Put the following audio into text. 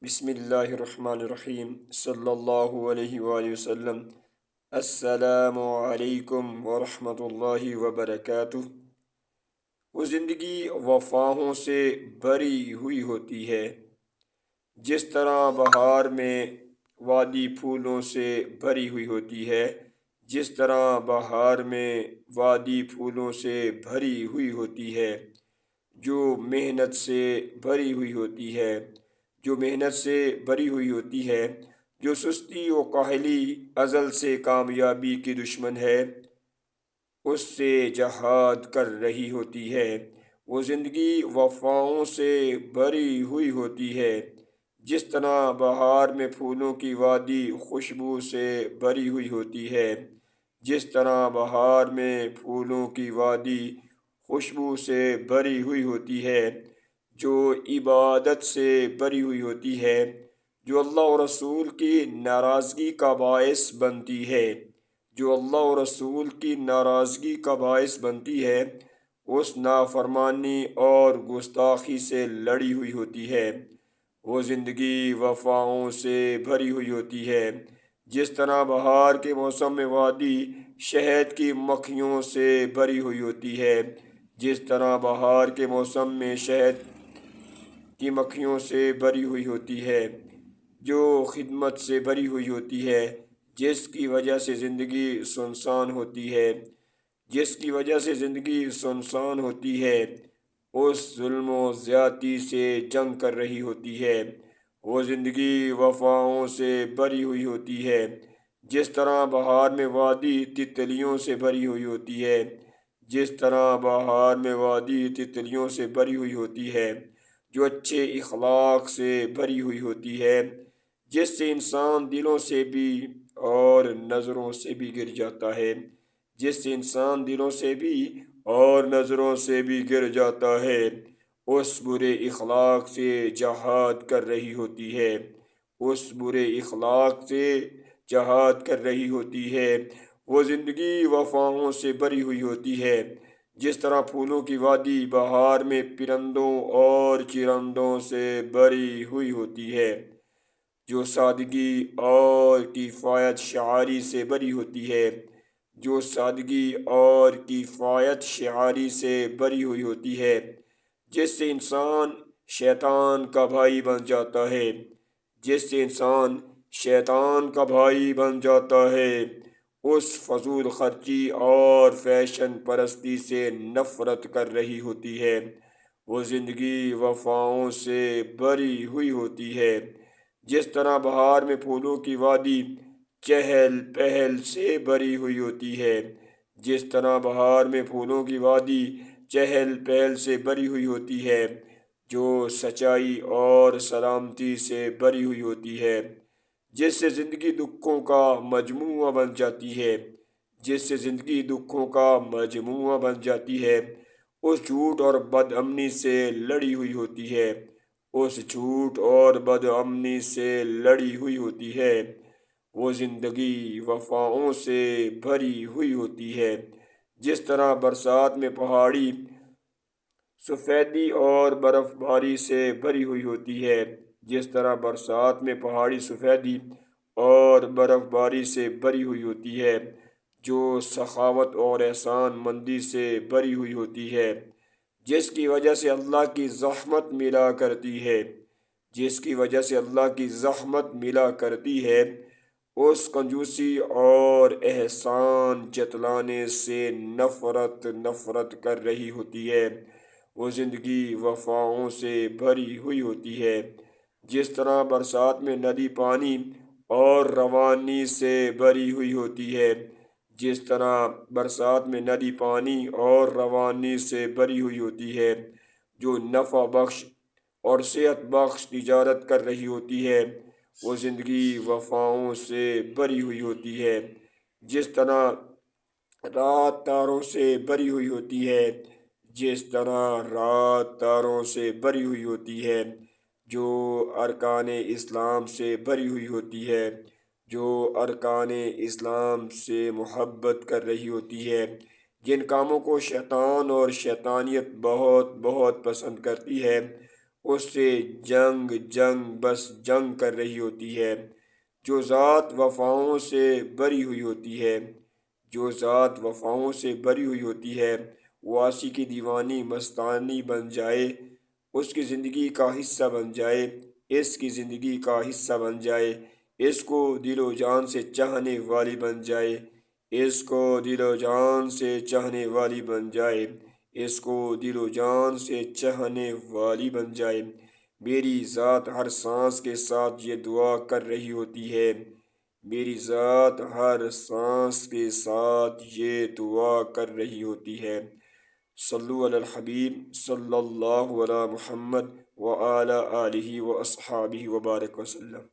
بسم اللہ الرحمن الرحیم صلی اللہ علیہ وآلہ وسلم۔ السلام علیکم ورحمۃ اللہ وبرکاتہ۔ وہ زندگی وفاؤں سے بھری ہوئی ہوتی ہے، جس طرح بہار میں وادی پھولوں سے بھری ہوئی ہوتی ہے، جس طرح بہار میں وادی پھولوں سے بھری ہوئی ہوتی ہے، جو محنت سے بھری ہوئی ہوتی ہے، جو محنت سے بھری ہوئی ہوتی ہے، جو سستی و کاہلی ازل سے کامیابی کی دشمن ہے، اس سے جہاد کر رہی ہوتی ہے۔ وہ زندگی وفاؤں سے بھری ہوئی ہوتی ہے، جس طرح بہار میں پھولوں کی وادی خوشبو سے بھری ہوئی ہوتی ہے، جس طرح بہار میں پھولوں کی وادی خوشبو سے بھری ہوئی ہوتی ہے، جو عبادت سے بھری ہوئی ہوتی ہے، جو اللہ و رسول کی ناراضگی کا باعث بنتی ہے، جو اللہ و رسول کی ناراضگی کا باعث بنتی ہے، اس نافرمانی اور گستاخی سے لڑی ہوئی ہوتی ہے۔ وہ زندگی وفاؤں سے بھری ہوئی ہوتی ہے، جس طرح بہار کے موسم میں وادی شہد کی مکھیوں سے بھری ہوئی ہوتی ہے، جس طرح بہار کے موسم میں شہد کی مکھیوں سے بھری ہوئی ہوتی ہے، جو خدمت سے بھری ہوئی ہوتی ہے، جس کی وجہ سے زندگی سنسان ہوتی ہے، جس کی وجہ سے زندگی سنسان ہوتی ہے، اس ظلم و زیادتی سے جنگ کر رہی ہوتی ہے۔ وہ زندگی وفاؤں سے بھری ہوئی ہوتی ہے، جس طرح بہار میں وادی تتلیوں سے بھری ہوئی ہوتی ہے، جس طرح بہار میں وادی تتلیوں سے بھری ہوئی ہوتی ہے، جو اچھے اخلاق سے بھری ہوئی ہوتی ہے، جس سے انسان دلوں سے بھی اور نظروں سے بھی گر جاتا ہے، جس سے انسان دلوں سے بھی اور نظروں سے بھی گر جاتا ہے، اس برے اخلاق سے جہاد کر رہی ہوتی ہے، اس برے اخلاق سے جہاد کر رہی ہوتی ہے۔ وہ زندگی وفاؤں سے بھری ہوئی ہوتی ہے، جس طرح پھولوں کی وادی بہار میں پرندوں اور چرندوں سے بھری ہوئی ہوتی ہے، جو سادگی اور کفایت شعاری سے بھری ہوتی ہے، جو سادگی اور کفایت شعاری سے بھری ہوئی ہوتی ہے، جس سے انسان شیطان کا بھائی بن جاتا ہے، جس سے انسان شیطان کا بھائی بن جاتا ہے، اس فضول خرچی اور فیشن پرستی سے نفرت کر رہی ہوتی ہے۔ وہ زندگی وفاؤں سے بھری ہوئی ہوتی ہے، جس طرح بہار میں پھولوں کی وادی چہل پہل سے بھری ہوئی ہوتی ہے، جس طرح بہار میں پھولوں کی وادی چہل پہل سے بھری ہوئی ہوتی ہے، جو سچائی اور سلامتی سے بھری ہوئی ہوتی ہے، جس سے زندگی دکھوں کا مجموعہ بن جاتی ہے، جس سے زندگی دکھوں کا مجموعہ بن جاتی ہے، اس جھوٹ اور بد امنی سے لڑی ہوئی ہوتی ہے، اس جھوٹ اور بد امنی سے لڑی ہوئی ہوتی ہے۔ وہ زندگی وفاؤں سے بھری ہوئی ہوتی ہے، جس طرح برسات میں پہاڑی سفیدی اور برف باری سے بھری ہوئی ہوتی ہے، جس طرح برسات میں پہاڑی سفیدی اور برف باری سے بھری ہوئی ہوتی ہے، جو سخاوت اور احسان مندی سے بھری ہوئی ہوتی ہے، جس کی وجہ سے اللہ کی زحمت ملا کرتی ہے، جس کی وجہ سے اللہ کی زحمت ملا کرتی ہے، اس کنجوسی اور احسان جتلانے سے نفرت کر رہی ہوتی ہے۔ وہ زندگی وفاؤں سے بھری ہوئی ہوتی ہے، جس طرح برسات میں ندی پانی اور روانی سے بھری ہوئی ہوتی ہے، جس طرح برسات میں ندی پانی اور روانی سے بھری ہوئی ہوتی ہے، جو نفع بخش اور صحت بخش تجارت کر رہی ہوتی ہے۔ وہ زندگی وفاؤں سے بھری ہوئی ہوتی ہے، جس طرح رات تاروں سے بھری ہوئی ہوتی ہے، جس طرح رات تاروں سے بھری ہوئی ہوتی ہے، جو ارکان اسلام سے بھری ہوئی ہوتی ہے، جو ارکان اسلام سے محبت کر رہی ہوتی ہے، جن کاموں کو شیطان اور شیطانیت بہت بہت پسند کرتی ہے، اس سے جنگ جنگ بس جنگ کر رہی ہوتی ہے۔ جو ذات وفاؤں سے بری ہوئی ہوتی ہے، جو ذات وفاؤں سے بری ہوئی ہوتی ہے، وہ عاشق کی دیوانی مستانی بن جائے، اس کی زندگی کا حصہ بن جائے، اس کی زندگی کا حصہ بن جائے، اس کو دل و جان سے چاہنے والی بن جائے، اس کو دل و جان سے چاہنے والی بن جائے، اس کو دل و جان سے چاہنے والی بن جائے۔ میری ذات ہر سانس کے ساتھ یہ دعا کر رہی ہوتی ہے، میری ذات ہر سانس کے ساتھ یہ دعا کر رہی ہوتی ہے۔ صلو علی الحبیب صلی اللہ علی محمد وعلی آلہ و اصحابہ وبارک وسلم۔